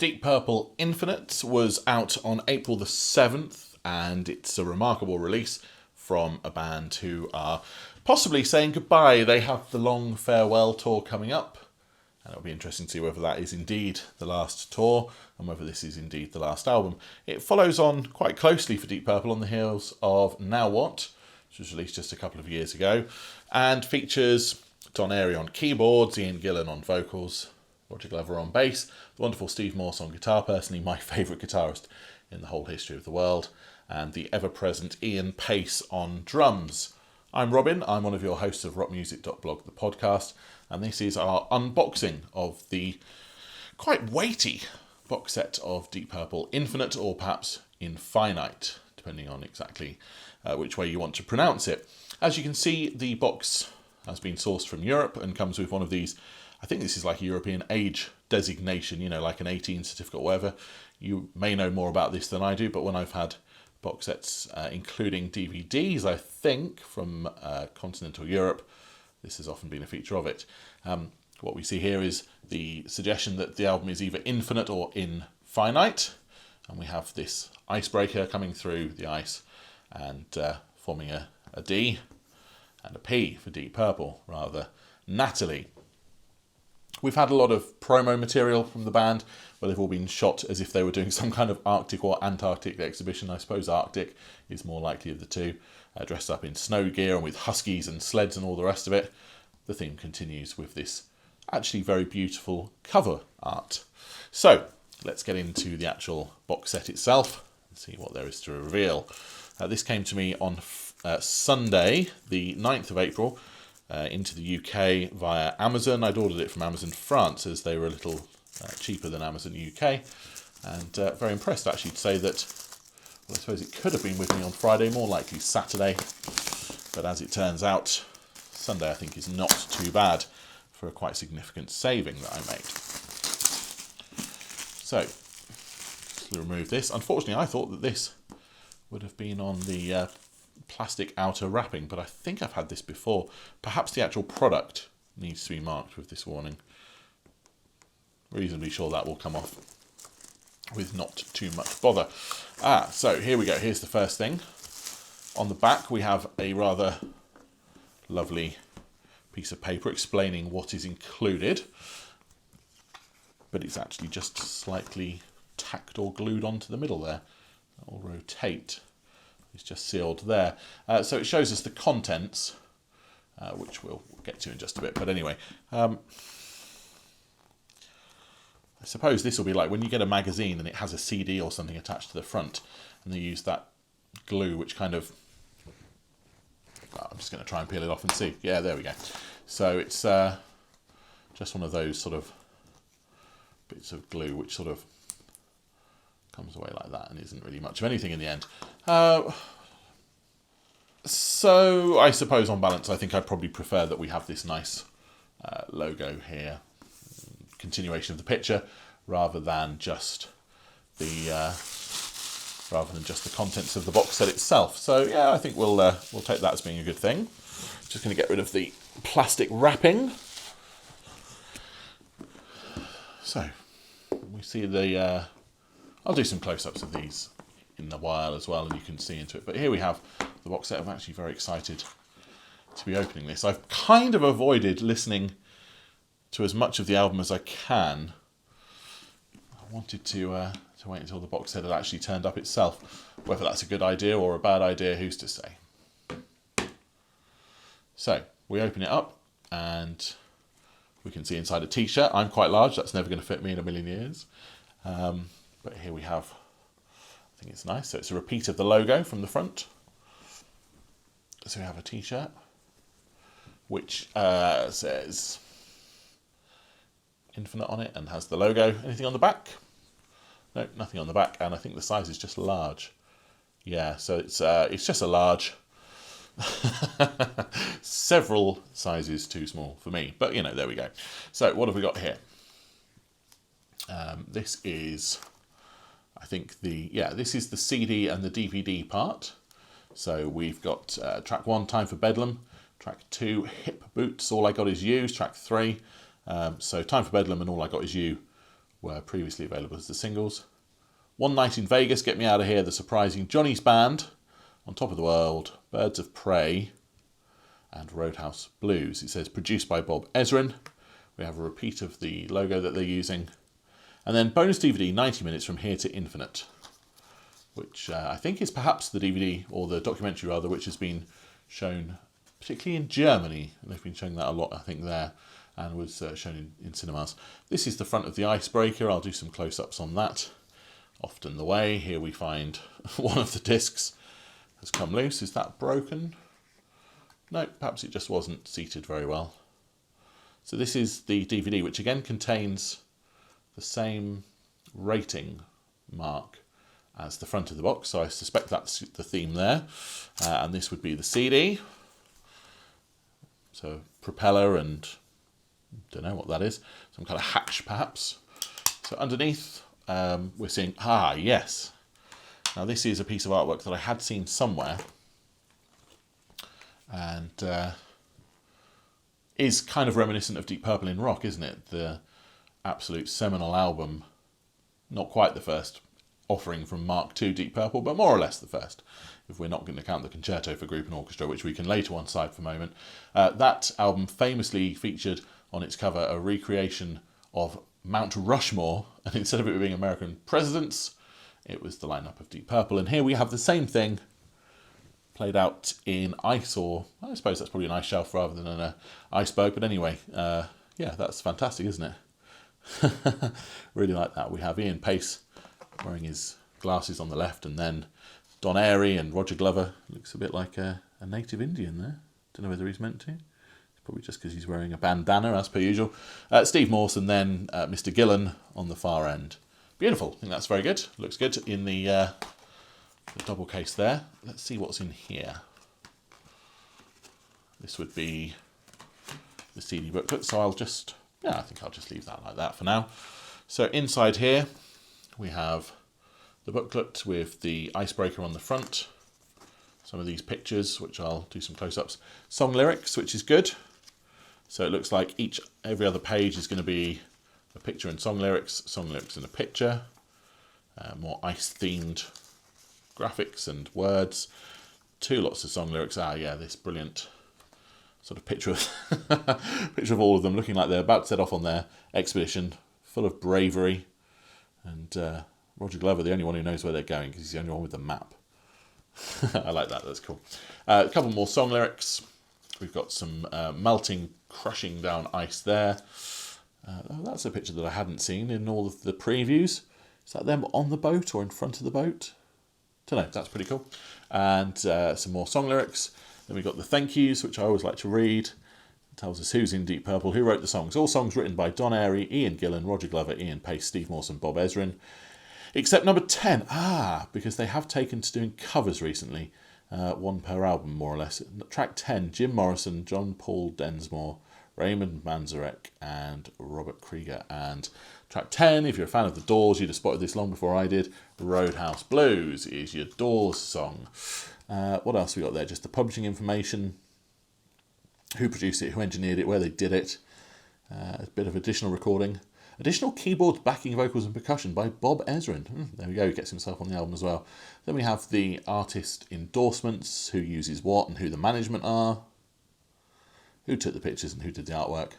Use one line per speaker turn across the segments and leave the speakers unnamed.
Deep Purple inFinite was out on April the 7th, and it's a remarkable release from a band who are possibly saying goodbye. They have the long farewell tour coming up, and it'll be interesting to see whether that is indeed the last tour and whether this is indeed the last album. It follows on quite closely for Deep Purple on the heels of Now What, which was released just a couple of years ago, and features Don Airey on keyboards, Ian Gillan on vocals, Roger Glover on bass, the wonderful Steve Morse on guitar, personally my favourite guitarist in the whole history of the world, and the ever-present Ian Pace on drums. I'm Robin, I'm one of your hosts of rockmusic.blog, the podcast, and this is our unboxing of the quite weighty box set of Deep Purple inFinite, or perhaps inFinite, depending on exactly which way you want to pronounce it. As you can see, the box has been sourced from Europe and comes with one of these. I think this is like a European age designation, you know, like an 18 certificate or whatever. You may know more about this than I do, but when I've had box sets, including DVDs, I think, from continental Europe, this has often been a feature of it. What we see here is the suggestion that the album is either inFinite or inFinite, and we have this icebreaker coming through the ice and forming a D and a P for Deep Purple, rather nattily. We've had a lot of promo material from the band where they've all been shot as if they were doing some kind of Arctic or Antarctic exhibition. I suppose Arctic is more likely of the two, dressed up in snow gear and with huskies and sleds and all the rest of it. The theme continues with this actually very beautiful cover art. So let's get into the actual box set itself and see what there is to reveal. This came to me on Sunday, the 9th of April, into the UK via Amazon. I'd ordered it from Amazon France as they were a little cheaper than Amazon UK, and very impressed actually to say that, well, I suppose it could have been with me on Friday, more likely Saturday, but as it turns out, Sunday I think is not too bad for a quite significant saving that I made. So, let's remove this. Unfortunately, I thought that this would have been on the plastic outer wrapping, but I think I've had this before. Perhaps the actual product needs to be marked with this warning. Reasonably sure that will come off with not too much bother. So here we go. Here's the first thing. On the back we have a rather lovely piece of paper explaining what is included, but it's actually just slightly tacked or glued onto the middle there. That will rotate. It's just sealed there. So it shows us the contents, which we'll get to in just a bit. But anyway, I suppose this will be like when you get a magazine and it has a CD or something attached to the front, and they use that glue, which kind of... I'm just going to try and peel it off and see. Yeah, there we go. So it's just one of those sort of bits of glue which sort of comes away like that and isn't really much of anything in the end. So I suppose on balance I think I'd probably prefer that we have this nice logo here, continuation of the picture, rather than just the contents of the box set itself. So yeah, I think we'll take that as being a good thing. Just going to get rid of the plastic wrapping. So we see the I'll do some close-ups of these in a while as well, and you can see into it. But here we have the box set. I'm actually very excited to be opening this. I've kind of avoided listening to as much of the album as I can. I wanted to wait until the box set had actually turned up itself. Whether that's a good idea or a bad idea, who's to say? So we open it up, and we can see inside a t-shirt. I'm quite large. That's never going to fit me in a million years. But here we have, I think it's nice. So it's a repeat of the logo from the front. So we have a t-shirt, which says inFinite on it and has the logo. Anything on the back? No, nothing on the back. And I think the size is just large. Yeah, so it's just a large. Several sizes too small for me. But, you know, there we go. So what have we got here? This is... I think this is the CD and the DVD part. So we've got track 1, Time for Bedlam, track 2, Hip Boots, All I Got Is You, track 3. So Time for Bedlam and All I Got Is You were previously available as the singles. One Night in Vegas, Get Me Out of Here, The Surprising Johnny's Band, On Top of the World, Birds of Prey, and Roadhouse Blues. It says produced by Bob Ezrin. We have a repeat of the logo that they're using. And then bonus DVD, 90 minutes from Here to Infinite, which I think is perhaps the DVD, or the documentary rather, which has been shown particularly in Germany. And they've been showing that a lot, I think, there, and was shown in cinemas. This is the front of the icebreaker. I'll do some close-ups on that. Often the way. Here we find one of the discs has come loose. Is that broken? No, perhaps it just wasn't seated very well. So this is the DVD, which again contains the same rating mark as the front of the box. So I suspect that's the theme there. And this would be the CD. So propeller and don't know what that is. Some kind of hatch perhaps. So underneath we're seeing, yes. Now this is a piece of artwork that I had seen somewhere. And is kind of reminiscent of Deep Purple in rock, isn't it? The absolute seminal album, not quite the first offering from Mark II Deep Purple, but more or less the first, if we're not going to count the concerto for group and orchestra, which we can lay to one side for a moment. That album famously featured on its cover a recreation of Mount Rushmore, and instead of it being American presidents, it was the lineup of Deep Purple. And here we have the same thing played out in ice, or I suppose that's probably an ice shelf rather than an iceberg, but anyway, yeah, that's fantastic, isn't it? Really like that. We have Ian Pace wearing his glasses on the left, and then Don Airey and Roger Glover. Looks a bit like a native Indian there. Don't know whether he's meant to. It's probably just because he's wearing a bandana, as per usual. Steve Morse, and then Mr. Gillan on the far end. Beautiful. I think that's very good. Looks good in the double case there. Let's see what's in here. This would be the CD booklet, so I'll just, I think I'll just leave that like that for now. So inside here we have the booklet with the icebreaker on the front, some of these pictures, which I'll do some close-ups, song lyrics, which is good. So it looks like every other page is going to be a picture and song lyrics and a picture, more ice-themed graphics and words, lots of song lyrics. Yeah, this brilliant sort of picture of all of them looking like they're about to set off on their expedition, full of bravery. And Roger Glover, the only one who knows where they're going, because he's the only one with the map. I like that, that's cool. A couple more song lyrics. We've got some melting, crushing down ice there. That's a picture that I hadn't seen in all of the previews. Is that them on the boat or in front of the boat? Don't know, that's pretty cool. And some more song lyrics. Then we've got the thank yous, which I always like to read. It tells us who's in Deep Purple, who wrote the songs. All songs written by Don Airey, Ian Gillan, Roger Glover, Ian Pace, Steve Morse and Bob Ezrin. Except number 10. Because they have taken to doing covers recently. One per album, more or less. Track 10, Jim Morrison, John Paul Densmore, Raymond Manzarek and Robert Krieger. And track 10, if you're a fan of the Doors, you'd have spotted this long before I did. Roadhouse Blues is your Doors song. What else we got there? Just the publishing information, who produced it, who engineered it, where they did it. A bit of additional recording. Additional keyboards, backing vocals and percussion by Bob Ezrin. There we go, he gets himself on the album as well. Then we have the artist endorsements, who uses what and who the management are, who took the pictures and who did the artwork.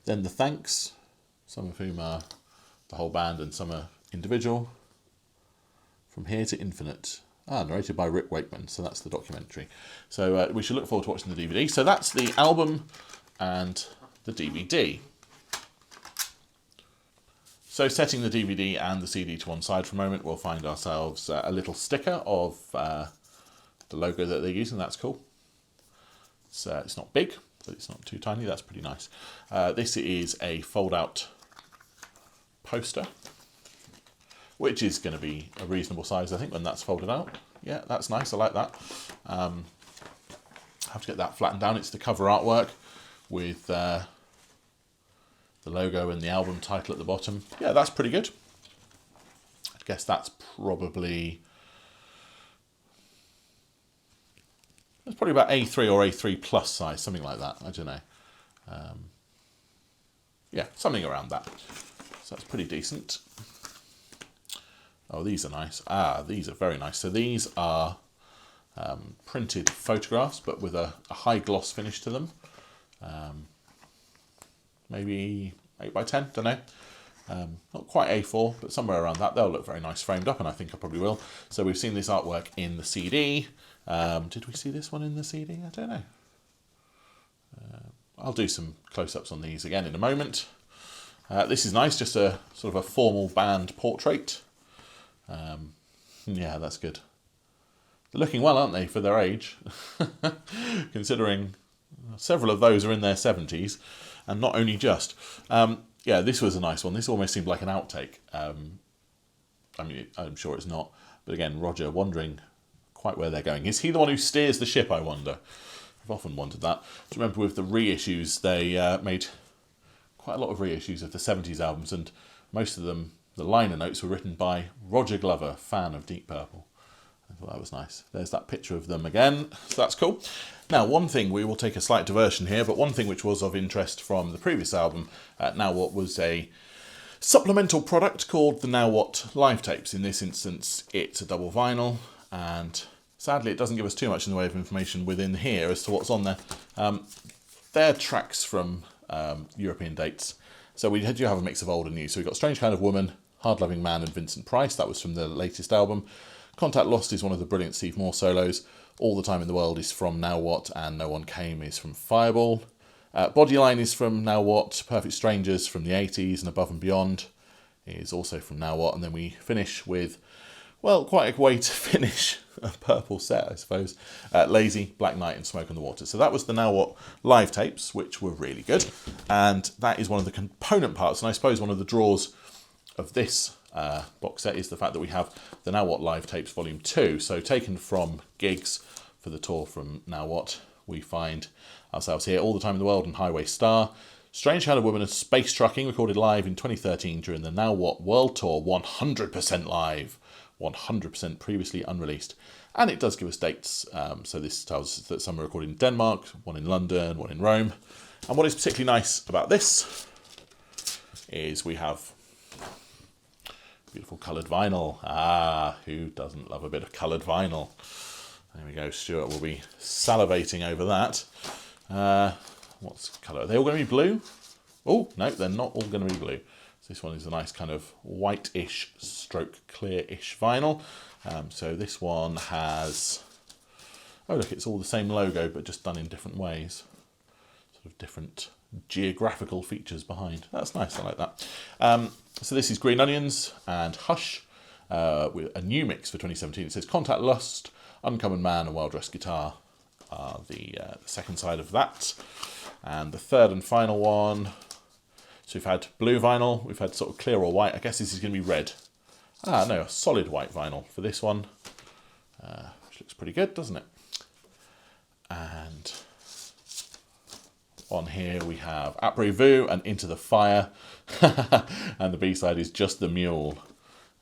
Then the thanks, some of whom are the whole band and some are individual. From Here to Infinite. Narrated by Rick Wakeman, so that's the documentary. So we should look forward to watching the DVD. So that's the album and the DVD. So setting the DVD and the CD to one side for a moment, we'll find ourselves a little sticker of the logo that they're using. That's cool. It's not big, but it's not too tiny. That's pretty nice. This is a fold-out poster, which is going to be a reasonable size, I think, when that's folded out. Yeah, that's nice. I like that. I have to get that flattened down. It's the cover artwork with the logo and the album title at the bottom. Yeah, that's pretty good. I guess that's probably about A3 or A3 plus size, something like that. I don't know. Yeah, something around that. So that's pretty decent. Oh, these are nice. These are very nice. So these are printed photographs, but with a high gloss finish to them. Maybe 8x10, don't know. Not quite A4, but somewhere around that. They'll look very nice framed up, and I think I probably will. So we've seen this artwork in the CD. Did we see this one in the CD? I don't know. I'll do some close-ups on these again in a moment. This is nice, just a sort of a formal band portrait. Yeah, that's good. They're looking well, aren't they, for their age? Considering several of those are in their 70s, and not only just. Yeah, this was a nice one. This almost seemed like an outtake. I mean, I'm sure it's not. But again, Roger wondering quite where they're going. Is he the one who steers the ship, I wonder? I've often wondered that. Do you remember with the reissues, they made quite a lot of reissues of the 70s albums, and most of them, the liner notes were written by Roger Glover, fan of Deep Purple. I thought that was nice. There's that picture of them again, so that's cool. Now, one thing, we will take a slight diversion here, but one thing which was of interest from the previous album, Now What, was a supplemental product called the Now What live tapes. In this instance, it's a double vinyl, and sadly it doesn't give us too much in the way of information within here as to what's on there. They're tracks from European dates. So we do have a mix of old and new. So we've got Strange Kind of Woman, Hard Loving Man and Vincent Price. That was from the latest album. Contact Lost is one of the brilliant Steve Moore solos. All the Time in the World is from Now What, and No One Came is from Fireball. Bodyline is from Now What. Perfect Strangers from the 80s, and Above and Beyond is also from Now What. And then we finish with, well, quite a way to finish a purple set, I suppose. Lazy, Black Knight and Smoke on the Water. So that was the Now What live tapes, which were really good. And that is one of the component parts. And I suppose one of the draws of this box set is the fact that we have the Now What live tapes volume 2. So taken from gigs for the tour from Now What, we find ourselves here, All the Time in the World and Highway Star. Strange Kind of Woman and Space Trucking, recorded live in 2013 during the Now What World Tour, 100% live. 100% previously unreleased. And it does give us dates. So this tells us that some are recorded in Denmark, one in London, one in Rome. And what is particularly nice about this is we have beautiful coloured vinyl. Who doesn't love a bit of coloured vinyl? There we go. Stuart will be salivating over that. What's colour? Are they all going to be blue? Oh, no, they're not all going to be blue. So this one is a nice kind of white-ish stroke clear-ish vinyl. So this one has, oh look, it's all the same logo but just done in different ways. Sort of different geographical features behind. That's nice, I like that. So this is Green Onions and Hush, with a new mix for 2017. It says Contact Lost, Uncommon Man and Well Dressed Guitar are the second side of that. And the third and final one, so we've had blue vinyl, we've had sort of clear or white. I guess this is going to be red. No, a solid white vinyl for this one, which looks pretty good, doesn't it? And on here we have Après-Vu and Into the Fire, and the B-side is Just the Mule.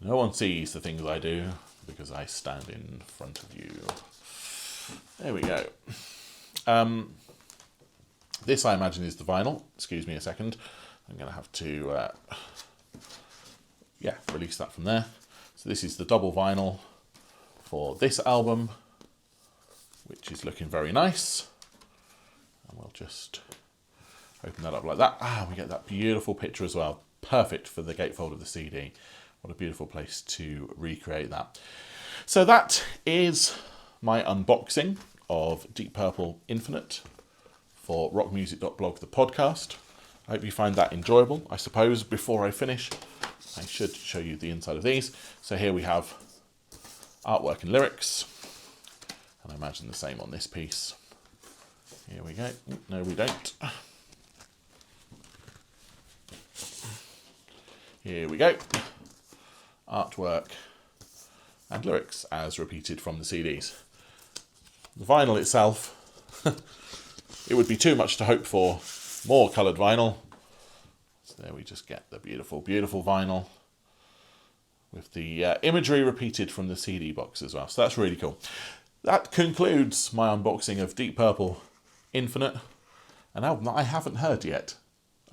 No one sees the things I do because I stand in front of you. There we go. This, I imagine, is the vinyl. Excuse me a second. I'm going to have to, release that from there. So this is the double vinyl for this album, which is looking very nice. And we'll just open that up like that. We get that beautiful picture as well. Perfect for the gatefold of the CD. What a beautiful place to recreate that. So that is my unboxing of Deep Purple Infinite for rockmusic.blog, the podcast. I hope you find that enjoyable. I suppose before I finish, I should show you the inside of these. So here we have artwork and lyrics, and I imagine the same on this piece. Here we go. No, we don't. Here we go. Artwork and lyrics as repeated from the CDs. The vinyl itself, it would be too much to hope for more coloured vinyl. So there we just get the beautiful, beautiful vinyl with the imagery repeated from the CD box as well. So that's really cool. That concludes my unboxing of Deep Purple Infinite, an album that I haven't heard yet.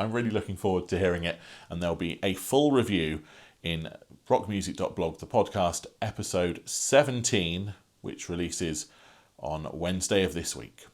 I'm really looking forward to hearing it, and there'll be a full review in rockmusic.blog, the podcast, episode 17, which releases on Wednesday of this week.